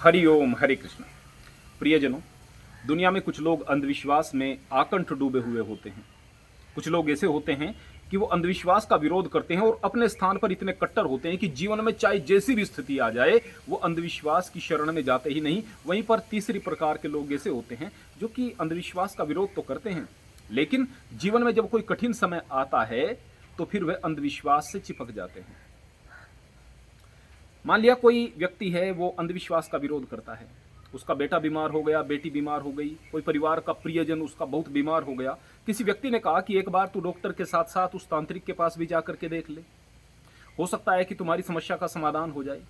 हरि ओम हरे कृष्ण। प्रियजनों, दुनिया में कुछ लोग अंधविश्वास में आकंठ डूबे हुए होते हैं। कुछ लोग ऐसे होते हैं कि वो अंधविश्वास का विरोध करते हैं और अपने स्थान पर इतने कट्टर होते हैं कि जीवन में चाहे जैसी भी स्थिति आ जाए वो अंधविश्वास की शरण में जाते ही नहीं। वहीं पर तीसरी प्रकार के लोग ऐसे होते हैं जो कि अंधविश्वास का विरोध तो करते हैं, लेकिन जीवन में जब कोई कठिन समय आता है तो फिर वे अंधविश्वास से चिपक जाते हैं। मान लिया कोई व्यक्ति है, वो अंधविश्वास का विरोध करता है। उसका बेटा बीमार हो गया, बेटी बीमार हो गई, कोई परिवार का प्रियजन उसका बहुत बीमार हो गया। किसी व्यक्ति ने कहा कि एक बार तू डॉक्टर के साथ साथ उस तांत्रिक के पास भी जाकर के देख ले, हो सकता है कि तुम्हारी समस्या का समाधान हो जाए।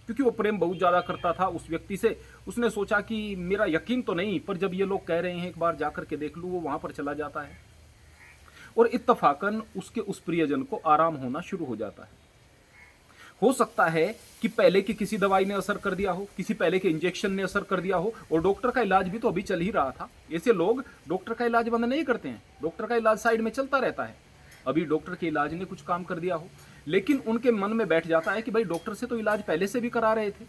क्योंकि वो प्रेम बहुत ज़्यादा करता था उस व्यक्ति से, उसने सोचा कि मेरा यकीन तो नहीं, पर जब ये लोग कह रहे हैं एक बार जाकर के देख लूँ, वो वहाँ पर चला जाता है और इत्तफाकन उसके उस प्रियजन को आराम होना शुरू हो जाता है। हो सकता है कि पहले की किसी दवाई ने असर कर दिया हो, किसी पहले के इंजेक्शन ने असर कर दिया हो, और डॉक्टर का इलाज भी तो अभी चल ही रहा था। ऐसे लोग डॉक्टर का इलाज बंद नहीं करते हैं, डॉक्टर का इलाज साइड में चलता रहता है। अभी डॉक्टर के इलाज ने कुछ काम कर दिया हो, लेकिन उनके मन में बैठ जाता है कि भाई डॉक्टर से तो इलाज पहले से भी करा रहे थे,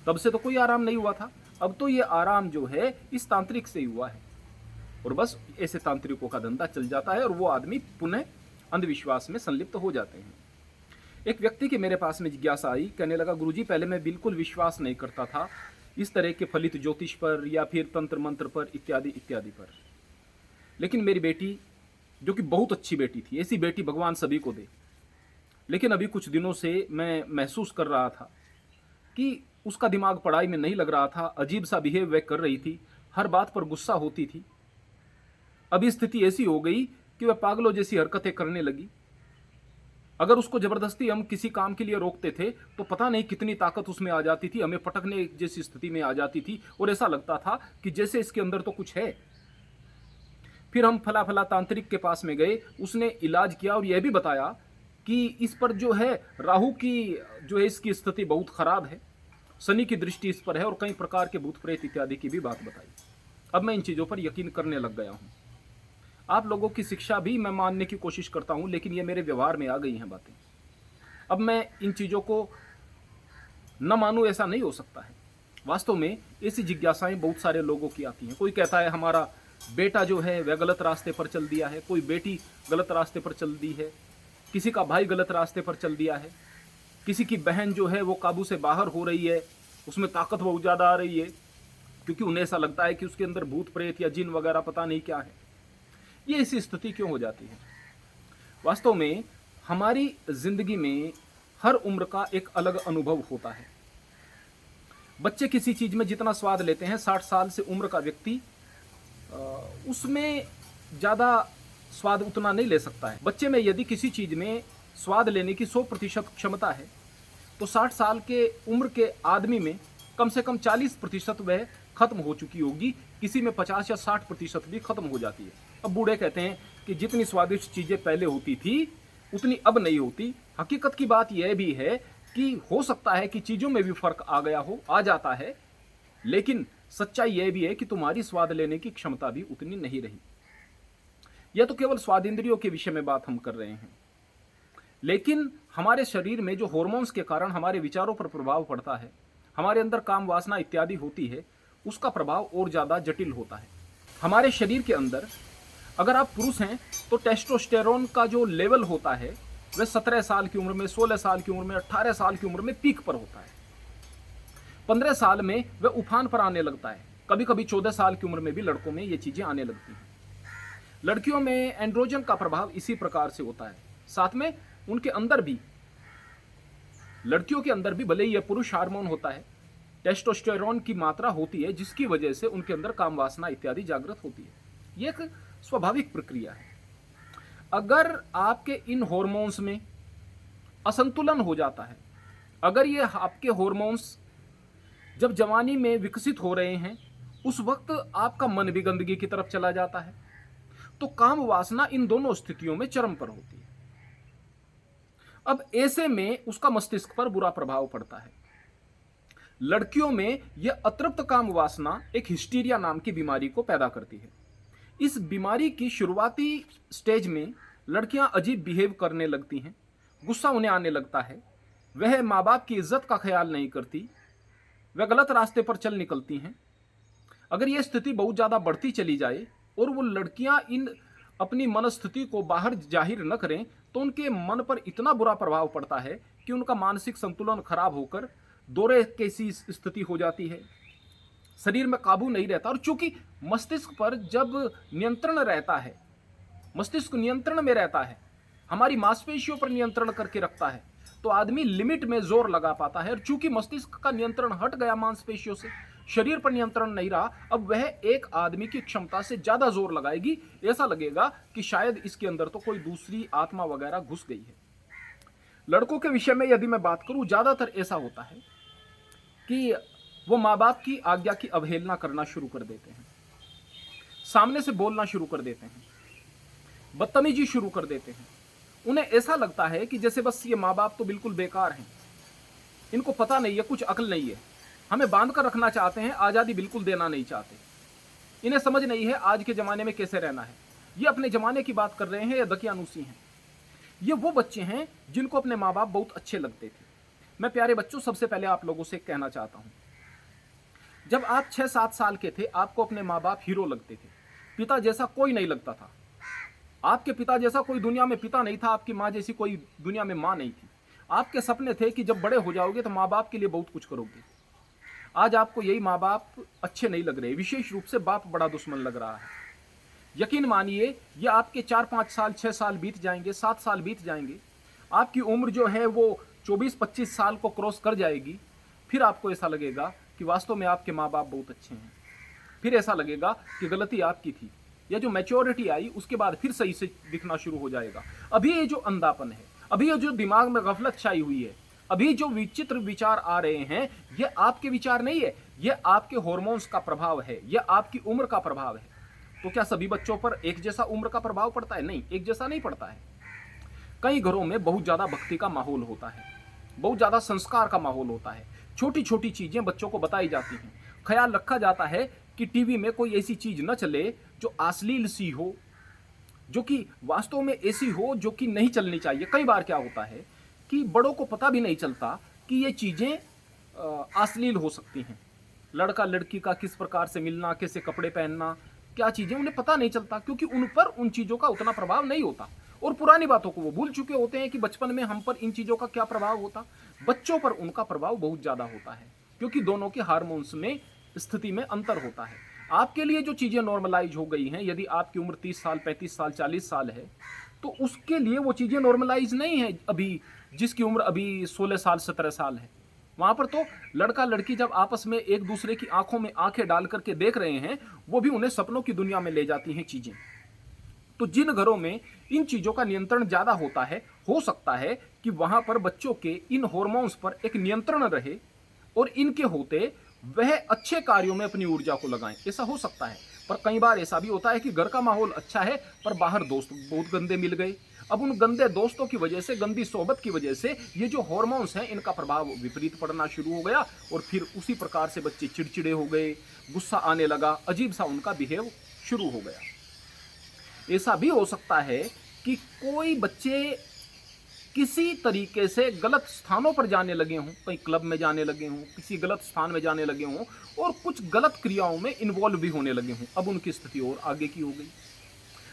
तब से तो कोई आराम नहीं हुआ था, अब तो ये आराम जो है इस तांत्रिक से ही हुआ है। और बस ऐसे तांत्रिकों का धंधा चल जाता है और वो आदमी पुनः अंधविश्वास में संलिप्त हो जाते हैं। एक व्यक्ति के मेरे पास में जिज्ञासा आई, कहने लगा, गुरुजी पहले मैं बिल्कुल विश्वास नहीं करता था इस तरह के फलित ज्योतिष पर या फिर तंत्र मंत्र पर इत्यादि इत्यादि पर, लेकिन मेरी बेटी जो कि बहुत अच्छी बेटी थी, ऐसी बेटी भगवान सभी को दे, लेकिन अभी कुछ दिनों से मैं महसूस कर रहा था कि उसका दिमाग पढ़ाई में नहीं लग रहा था, अजीब सा बिहेव वह कर रही थी, हर बात पर गुस्सा होती थी। अभी स्थिति ऐसी हो गई कि वह पागलों जैसी हरकतें करने लगी। अगर उसको जबरदस्ती हम किसी काम के लिए रोकते थे तो पता नहीं कितनी ताकत उसमें आ जाती थी, हमें पटकने जैसी स्थिति में आ जाती थी और ऐसा लगता था कि जैसे इसके अंदर तो कुछ है। फिर हम फला फला तांत्रिक के पास में गए, उसने इलाज किया और यह भी बताया कि इस पर जो है राहु की जो है इसकी स्थिति बहुत खराब है, शनि की दृष्टि इस पर है और कई प्रकार के भूत प्रेत इत्यादि की भी बात बताई। अब मैं इन चीज़ों पर यकीन करने लग गया हूँ। आप लोगों की शिक्षा भी मैं मानने की कोशिश करता हूं, लेकिन ये मेरे व्यवहार में आ गई हैं बातें। अब मैं इन चीज़ों को न मानूं ऐसा नहीं हो सकता है। वास्तव में ऐसी जिज्ञासाएं बहुत सारे लोगों की आती हैं। कोई कहता है हमारा बेटा जो है वह गलत रास्ते पर चल दिया है, कोई बेटी गलत रास्ते पर चल दी है, किसी का भाई गलत रास्ते पर चल दिया है, किसी की बहन जो है वो काबू से बाहर हो रही है, उसमें ताकत बहुत ज़्यादा आ रही है, क्योंकि उन्हें ऐसा लगता है कि उसके अंदर भूत प्रेत या जिन वगैरह पता नहीं क्या है। ये ऐसी स्थिति क्यों हो जाती है? वास्तव में हमारी जिंदगी में हर उम्र का एक अलग अनुभव होता है। बच्चे किसी चीज में जितना स्वाद लेते हैं, 60 साल से उम्र का व्यक्ति उसमें ज्यादा स्वाद उतना नहीं ले सकता है। बच्चे में यदि किसी चीज में स्वाद लेने की 100% क्षमता है तो 60 साल के उम्र के आदमी में कम से कम 40% वह खत्म हो चुकी होगी, किसी में 50 या 60% भी खत्म हो जाती है। अब बूढ़े कहते हैं कि जितनी स्वादिष्ट चीज़ें पहले होती थी उतनी अब नहीं होती। हकीकत की बात यह भी है कि हो सकता है कि चीज़ों में भी फर्क आ गया हो, आ जाता है, लेकिन सच्चाई यह भी है कि तुम्हारी स्वाद लेने की क्षमता भी उतनी नहीं रही। यह तो केवल स्वाद इंद्रियों के विषय में बात हम कर रहे हैं, लेकिन हमारे शरीर में जो हार्मोन्स के कारण हमारे विचारों पर प्रभाव पड़ता है, हमारे अंदर काम वासना इत्यादि होती है, उसका प्रभाव और ज़्यादा जटिल होता है। हमारे शरीर के अंदर अगर आप पुरुष हैं तो टेस्टोस्टेरोन का जो लेवल होता है वह 17 साल की उम्र में, 16 साल की उम्र में, 18 साल की उम्र में पीक पर होता है। 15 साल में वह उफान पर आने लगता है। कभी कभी 14 साल की उम्र में भी लड़कों में ये चीज़ें आने लगती हैं। लड़कियों में एंड्रोजन का प्रभाव इसी प्रकार से होता है। साथ में उनके अंदर भी, लड़कियों के अंदर भी भले ही यह पुरुष हार्मोन होता है, टेस्टोस्टेरोन की मात्रा होती है, जिसकी वजह से उनके अंदर काम वासना इत्यादि जागृत होती है। यह एक स्वाभाविक प्रक्रिया है। अगर आपके इन हार्मोन्स में असंतुलन हो जाता है, अगर ये आपके हार्मोन्स जब जवानी में विकसित हो रहे हैं, उस वक्त आपका मन भी गंदगी की तरफ चला जाता है, तो काम वासना इन दोनों स्थितियों में चरम पर होती है। अब ऐसे में उसका मस्तिष्क पर बुरा प्रभाव पड़ता है। लड़कियों में यह अतृप्त काम वासना एक हिस्टीरिया नाम की बीमारी को पैदा करती है। इस बीमारी की शुरुआती स्टेज में लड़कियां अजीब बिहेव करने लगती हैं, गुस्सा उन्हें आने लगता है, वह माँ बाप की इज्जत का ख्याल नहीं करती, वह गलत रास्ते पर चल निकलती हैं। अगर यह स्थिति बहुत ज़्यादा बढ़ती चली जाए और वो लड़कियां इन अपनी मनस्थिति को बाहर जाहिर न करें तो उनके मन पर इतना बुरा प्रभाव पड़ता है कि उनका मानसिक संतुलन खराब होकर दौरे कैसी स्थिति हो जाती है, शरीर में काबू नहीं रहता। और चूंकि मस्तिष्क पर जब नियंत्रण रहता है, मस्तिष्क नियंत्रण में रहता है, हमारी मांसपेशियों पर नियंत्रण करके रखता है, तो आदमी लिमिट में जोर लगा पाता है। और चूंकि मस्तिष्क का नियंत्रण हट गया मांसपेशियों से, शरीर पर नियंत्रण नहीं रहा, अब वह एक आदमी की क्षमता से ज्यादा जोर लगाएगी। ऐसा लगेगा कि शायद इसके अंदर तो कोई दूसरी आत्मा वगैरह घुस गई है। लड़कों के विषय में यदि मैं बात करूं, ज्यादातर ऐसा होता है कि वो माँ बाप की आज्ञा की अवहेलना करना शुरू कर देते हैं, सामने से बोलना शुरू कर देते हैं, बदतमीजी शुरू कर देते हैं। उन्हें ऐसा लगता है कि जैसे बस ये माँ बाप तो बिल्कुल बेकार हैं, इनको पता नहीं है, कुछ अकल नहीं है, हमें बांध कर रखना चाहते हैं, आज़ादी बिल्कुल देना नहीं चाहते। इन्हें समझ नहीं है आज के ज़माने में कैसे रहना है। ये अपने ज़माने की बात कर रहे हैं या दकियानूसी हैं। ये वो बच्चे हैं जिनको अपने माँ बाप बहुत अच्छे लगते थे। मैं प्यारे बच्चों, सबसे पहले आप लोगों से कहना चाहता हूँ, जब आप 6-7 साल के थे आपको अपने माँ बाप हीरो लगते थे। पिता जैसा कोई नहीं लगता था। आपके पिता जैसा कोई दुनिया में पिता नहीं था, आपकी माँ जैसी कोई दुनिया में माँ नहीं थी। आपके सपने थे कि जब बड़े हो जाओगे तो माँ बाप के लिए बहुत कुछ करोगे। आज आपको यही माँ बाप अच्छे नहीं लग रहे, विशेष रूप से बाप बड़ा दुश्मन लग रहा है। यकीन मानिए, ये आपके 4-5 साल, 6 साल बीत जाएंगे, 7 साल बीत जाएंगे, आपकी उम्र जो है वो 24-25 साल को क्रॉस कर जाएगी। फिर आपको ऐसा लगेगा कि वास्तव में आपके माँ बाप बहुत अच्छे हैं। फिर ऐसा लगेगा कि गलती आपकी थी। या जो मैच्योरिटी आई उसके बाद फिर सही से दिखना शुरू हो जाएगा। अभी ये जो अंधापन है, अभी ये जो दिमाग में गफलत छाई हुई है, अभी जो विचित्र विचार आ रहे हैं, ये आपके विचार नहीं है, ये आपके हार्मोन्स का प्रभाव है, ये आपकी उम्र का प्रभाव है। तो क्या सभी बच्चों पर एक जैसा उम्र का प्रभाव पड़ता है? नहीं, एक जैसा नहीं पड़ता है। कई घरों में बहुत ज़्यादा भक्ति का माहौल होता है, बहुत ज़्यादा संस्कार का माहौल होता है। छोटी छोटी चीज़ें बच्चों को बताई जाती हैं। ख्याल रखा जाता है कि टीवी में कोई ऐसी चीज़ न चले जो अश्लील सी हो, जो कि वास्तव में ऐसी हो जो कि नहीं चलनी चाहिए। कई बार क्या होता है कि बड़ों को पता भी नहीं चलता कि ये चीज़ें अश्लील हो सकती हैं। लड़का लड़की का किस प्रकार से मिलना, कैसे कपड़े पहनना, क्या चीज़ें, उन्हें पता नहीं चलता, क्योंकि उन पर उन चीज़ों का उतना प्रभाव नहीं होता। और पुरानी बातों को वो भूल चुके होते हैं कि बचपन में हम पर इन चीज़ों का क्या प्रभाव होता। बच्चों पर उनका प्रभाव बहुत ज़्यादा होता है, क्योंकि दोनों के हार्मोन्स में स्थिति में अंतर होता है। आपके लिए जो चीज़ें नॉर्मलाइज हो गई हैं, यदि आपकी उम्र 30 साल, 35 साल, 40 साल है, तो उसके लिए वो चीज़ें नॉर्मलाइज नहीं है अभी, जिसकी उम्र अभी 16 साल, 17 साल है। वहाँ पर तो लड़का लड़की जब आपस में एक दूसरे की आंखों में आंखें डाल करके देख रहे हैं, वो भी उन्हें सपनों की दुनिया में ले जाती हैं चीज़ें। तो जिन घरों में इन चीज़ों का नियंत्रण ज़्यादा होता है, हो सकता है कि वहाँ पर बच्चों के इन हार्मोन्स पर एक नियंत्रण रहे और इनके होते वह अच्छे कार्यों में अपनी ऊर्जा को लगाएं। ऐसा हो सकता है। पर कई बार ऐसा भी होता है कि घर का माहौल अच्छा है पर बाहर दोस्त बहुत गंदे मिल गए। अब उन गंदे दोस्तों की वजह से, गंदी सोबत की वजह से ये जो हार्मोन्स हैं इनका प्रभाव विपरीत पड़ना शुरू हो गया और फिर उसी प्रकार से बच्चे चिड़चिड़े हो गए, गुस्सा आने लगा, अजीब सा उनका बिहेव शुरू हो गया। ऐसा भी हो सकता है कि कोई बच्चे किसी तरीके से गलत स्थानों पर जाने लगे हों, कहीं क्लब में जाने लगे हों, किसी गलत स्थान में जाने लगे हों और कुछ गलत क्रियाओं में इन्वॉल्व भी होने लगे हों। अब उनकी स्थिति और आगे की हो गई।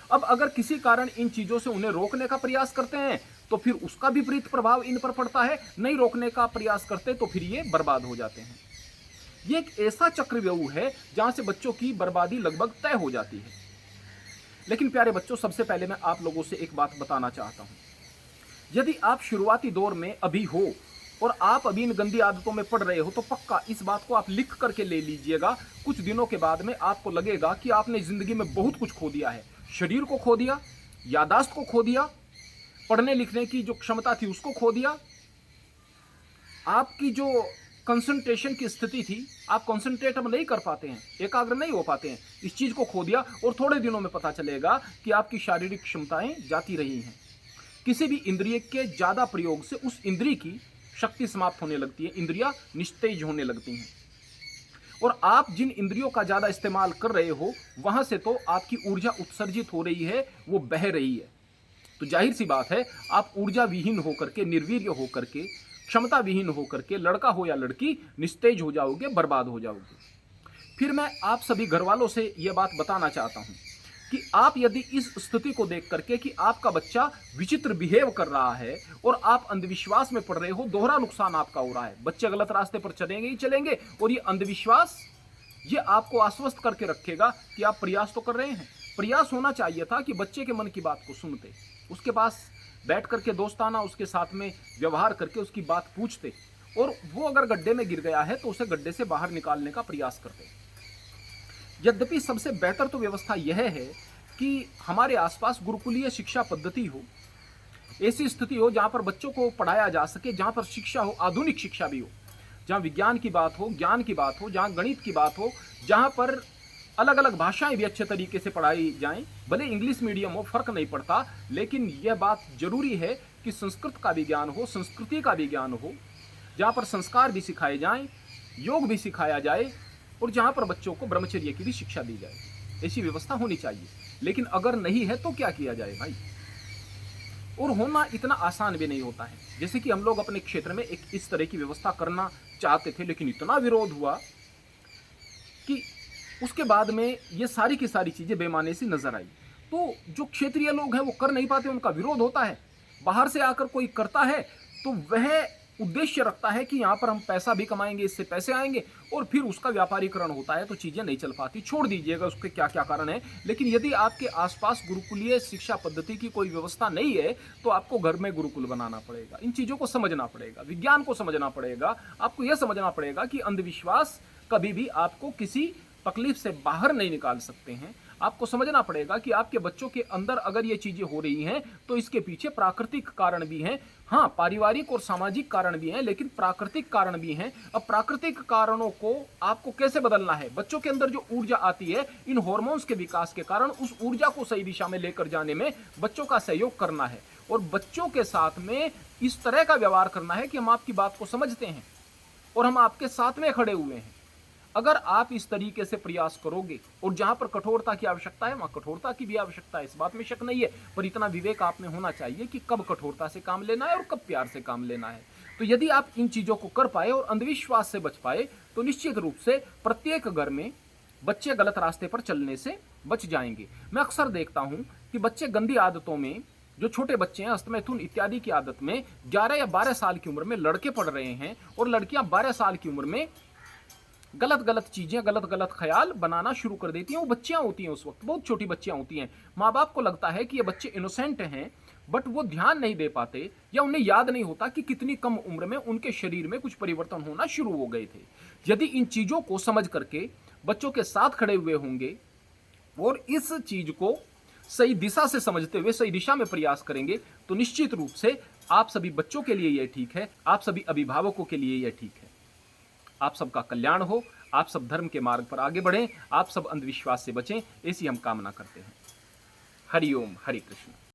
अब अगर किसी कारण इन चीज़ों से उन्हें रोकने का प्रयास करते हैं तो फिर उसका विपरीत प्रभाव इन पर पड़ता है। नहीं रोकने का प्रयास करते तो फिर ये बर्बाद हो जाते हैं। ये एक ऐसा चक्रव्यूह है जहां से बच्चों की बर्बादी लगभग तय हो जाती है। लेकिन प्यारे बच्चों, सबसे पहले मैं आप लोगों से एक बात बताना चाहता हूं। यदि आप शुरुआती दौर में अभी हो और आप अभी इन गंदी आदतों में पड़ रहे हो तो पक्का इस बात को आप लिख करके ले लीजिएगा। कुछ दिनों के बाद में आपको लगेगा कि आपने जिंदगी में बहुत कुछ खो दिया है। शरीर को खो दिया, यादाश्त को खो दिया, पढ़ने लिखने की जो क्षमता थी उसको खो दिया, आपकी जो कंसंट्रेशन की स्थिति थी, आप कंसंट्रेट अब नहीं कर पाते हैं, एकाग्र नहीं हो पाते हैं, इस चीज को खो दिया। और थोड़े दिनों में पता चलेगा कि आपकी शारीरिक क्षमताएं जाती रही हैं। किसी भी इंद्रिय के ज्यादा प्रयोग से उस इंद्रिय की शक्ति समाप्त होने लगती है, इंद्रियां निस्तेज होने लगती हैं। और आप जिन इंद्रियों का ज्यादा इस्तेमाल कर रहे हो वहां से तो आपकी ऊर्जा उत्सर्जित हो रही है, वो बह रही है। तो जाहिर सी बात है, आप ऊर्जा विहीन होकर के, निर्वीर्य होकर के, क्षमता विहीन होकर के, लड़का हो या लड़की, निस्तेज हो जाओगे, बर्बाद हो जाओगे। फिर मैं आप सभी घर वालों से यह बात बताना चाहता हूं कि आप यदि इस स्थिति को देख करके कि आपका बच्चा विचित्र बिहेव कर रहा है और आप अंधविश्वास में पड़ रहे हो, दोहरा नुकसान आपका हो रहा है। बच्चे गलत रास्ते पर चलेंगे ही चलेंगे और ये अंधविश्वास ये आपको आश्वस्त करके रखेगा कि आप प्रयास तो कर रहे हैं। प्रयास होना चाहिए था कि बच्चे के मन की बात को सुनते, उसके पास बैठ करके दोस्ताना उसके साथ में व्यवहार करके उसकी बात पूछते, और वो अगर गड्ढे में गिर गया है तो उसे गड्ढे से बाहर निकालने का प्रयास करते। यद्यपि सबसे बेहतर तो व्यवस्था यह है कि हमारे आसपास गुरुकुलीय शिक्षा पद्धति हो, ऐसी स्थिति हो जहां पर बच्चों को पढ़ाया जा सके, जहां पर शिक्षा हो, आधुनिक शिक्षा भी हो, जहां विज्ञान की बात हो, ज्ञान की बात हो, जहां गणित की बात हो, जहां पर अलग अलग भाषाएं भी अच्छे तरीके से पढ़ाई जाएं। भले इंग्लिश मीडियम हो, फर्क नहीं पड़ता, लेकिन यह बात जरूरी है कि संस्कृत का भी ज्ञान हो, संस्कृति का भी ज्ञान हो, जहां पर संस्कार भी सिखाए जाएं, योग भी सिखाया जाए, और जहां पर बच्चों को ब्रह्मचर्य की भी शिक्षा दी जाए। ऐसी व्यवस्था होनी चाहिए। लेकिन अगर नहीं है तो क्या किया जाए भाई? और होना इतना आसान भी नहीं होता है। जैसे कि हम लोग अपने क्षेत्र में एक इस तरह की व्यवस्था करना चाहते थे, लेकिन इतना विरोध हुआ कि उसके बाद में ये सारी की सारी चीजें बेमाने सी नजर आई। तो जो क्षेत्रीय लोग हैं वो कर नहीं पाते, उनका विरोध होता है। बाहर से आकर कोई करता है तो वह उद्देश्य रखता है कि यहाँ पर हम पैसा भी कमाएंगे, इससे पैसे आएंगे, और फिर उसका व्यापारीकरण होता है तो चीजें नहीं चल पाती। छोड़ दीजिएगा उसके क्या क्या कारण है। लेकिन यदि आपके आसपास गुरुकुलीय शिक्षा पद्धति की कोई व्यवस्था नहीं है तो आपको घर में गुरुकुल बनाना पड़ेगा। इन चीजों को समझना पड़ेगा, विज्ञान को समझना पड़ेगा। आपको यह समझना पड़ेगा कि अंधविश्वास कभी भी आपको किसी तकलीफ से बाहर नहीं निकाल सकते हैं। आपको समझना पड़ेगा कि आपके बच्चों के अंदर अगर ये चीजें हो रही हैं तो इसके पीछे प्राकृतिक कारण भी हैं। हाँ, पारिवारिक और सामाजिक कारण भी हैं, लेकिन प्राकृतिक कारण भी हैं। अब प्राकृतिक कारणों को आपको कैसे बदलना है? बच्चों के अंदर जो ऊर्जा आती है इन हार्मोन्स के विकास के कारण, उस ऊर्जा को सही दिशा में लेकर जाने में बच्चों का सहयोग करना है, और बच्चों के साथ में इस तरह का व्यवहार करना है कि हम आपकी बात को समझते हैं और हम आपके साथ में खड़े हुए हैं। अगर आप इस तरीके से प्रयास करोगे, और जहां पर कठोरता की आवश्यकता है वहां कठोरता की भी आवश्यकता है, इस बात में शक नहीं है, पर इतना विवेक आप में होना चाहिए कि कब कठोरता से काम लेना है और कब प्यार से काम लेना है। तो यदि आप इन चीजों को कर पाए और अंधविश्वास से बच पाए तो निश्चित रूप से प्रत्येक घर में बच्चे गलत रास्ते पर चलने से बच जाएंगे। मैं अक्सर देखता हूं कि बच्चे गंदी आदतों में, जो छोटे बच्चे हैं हस्तमैथुन इत्यादि की आदत में 11 या 12 साल की उम्र में लड़के पढ़ रहे हैं, और लड़कियां 12 साल की उम्र में गलत गलत चीजें, गलत गलत ख्याल बनाना शुरू कर देती हैं। वो बच्चियां होती हैं, उस वक्त बहुत छोटी बच्चियां होती हैं। माँ बाप को लगता है कि ये बच्चे इनोसेंट हैं, बट वो ध्यान नहीं दे पाते या उन्हें याद नहीं होता कि कितनी कम उम्र में उनके शरीर में कुछ परिवर्तन होना शुरू हो गए थे। यदि इन चीजों को समझ करके बच्चों के साथ खड़े हुए होंगे और इस चीज को सही दिशा से समझते हुए सही दिशा में प्रयास करेंगे तो निश्चित रूप से आप सभी बच्चों के लिए यह ठीक है, आप सभी अभिभावकों के लिए यह ठीक है। आप सबका कल्याण हो, आप सब धर्म के मार्ग पर आगे बढ़ें, आप सब अंधविश्वास से बचें, ऐसी हम कामना करते हैं। हरि ओम, हरि कृष्ण।